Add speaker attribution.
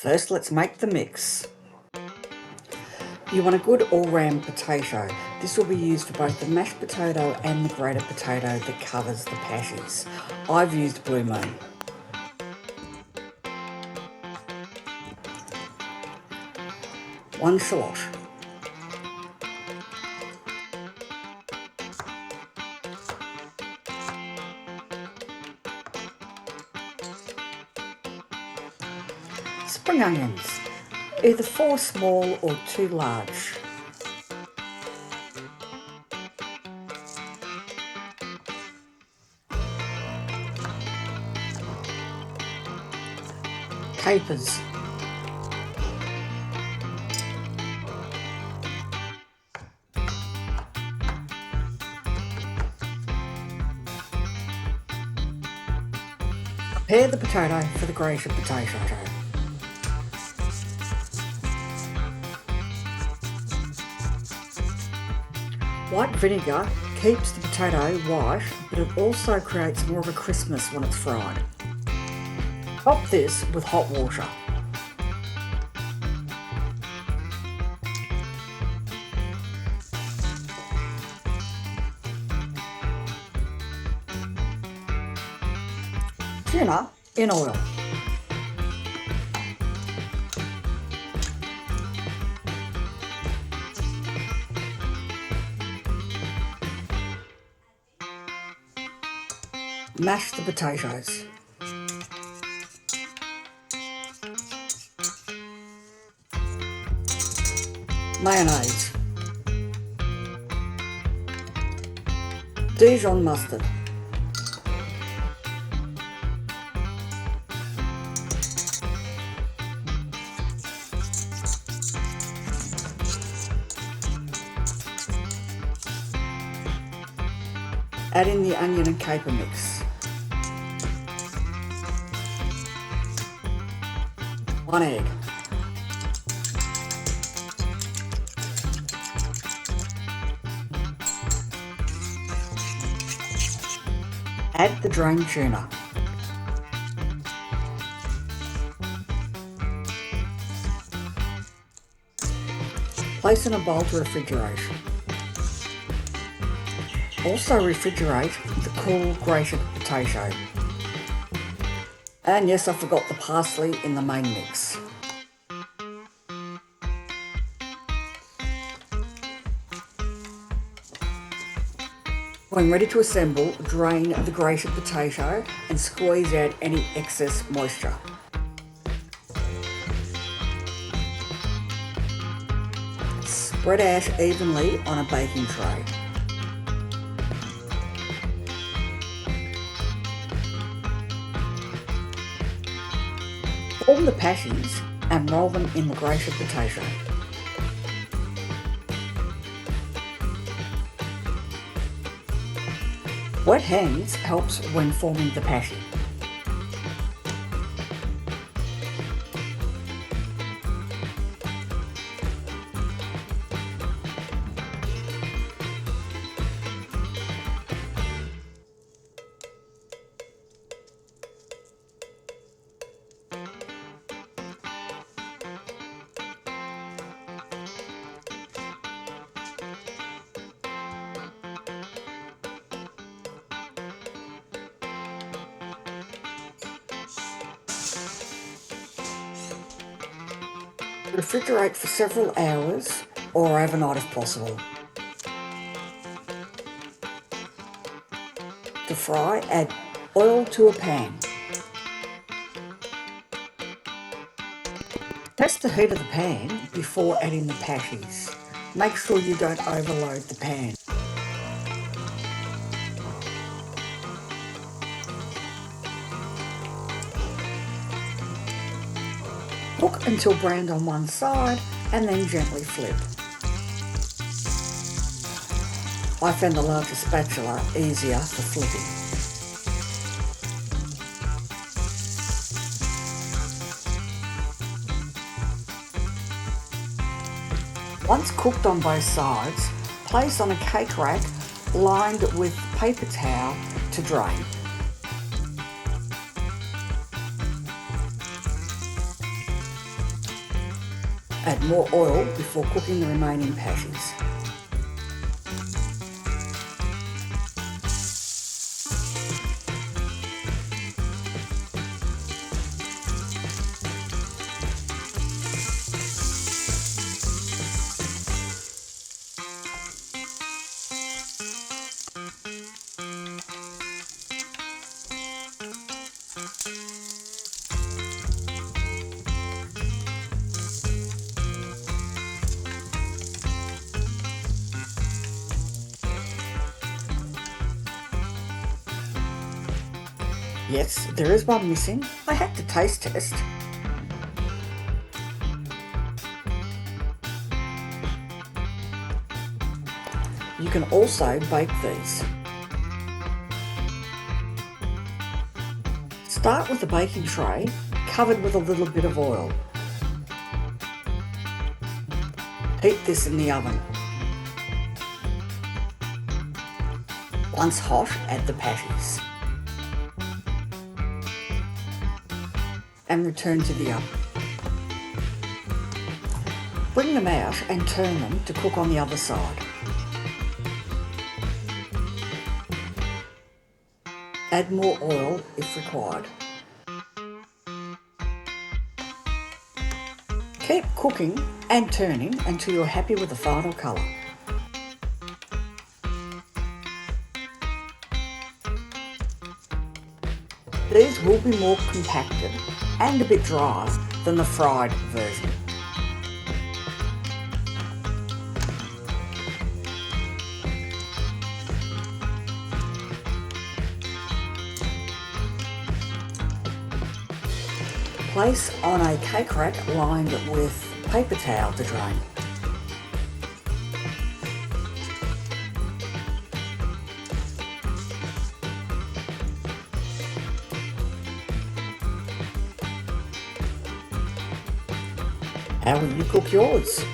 Speaker 1: First, let's make the mix. You want a good all-round potato. This will be used for both the mashed potato and the grated potato that covers the patties. I've used Blue Moon. One shallot. Spring onions, either 4 small or 2 large. Capers. Prepare the potato for the grated potato. White vinegar keeps the potato white, but it also creates more of a crispness when it's fried. Top this with hot water. Tuna in oil. Mash the potatoes. Mayonnaise. Dijon mustard. Add in the onion and caper mix. 1 egg. Add the drained tuna. Place in a bowl to refrigerate. Also refrigerate the cool grated potato. And yes, I forgot the parsley in the main mix. When ready to assemble, drain the grated potato and squeeze out any excess moisture. Spread out evenly on a baking tray. Form the patties and roll them in the grated potato. Wet hands helps when forming the patty. Refrigerate for several hours or overnight if possible. To fry, add oil to a pan. Test the heat of the pan before adding the patties. Make sure you don't overload the pan. Cook until browned on one side and then gently flip. I found the larger spatula easier for flipping. Once cooked on both sides, place on a cake rack lined with paper towel to drain. Add more oil before cooking the remaining patties. Yes, there is one missing. I had to taste test. You can also bake these. Start with a baking tray covered with a little bit of oil. Heat this in the oven. Once hot, add the patties. And return to the oven. Bring them out and turn them to cook on the other side. Add more oil if required. Keep cooking and turning until you're happy with the final colour. These will be more compacted and a bit drier than the fried version. Place on a cake rack lined with paper towel to drain. How will you cook yours?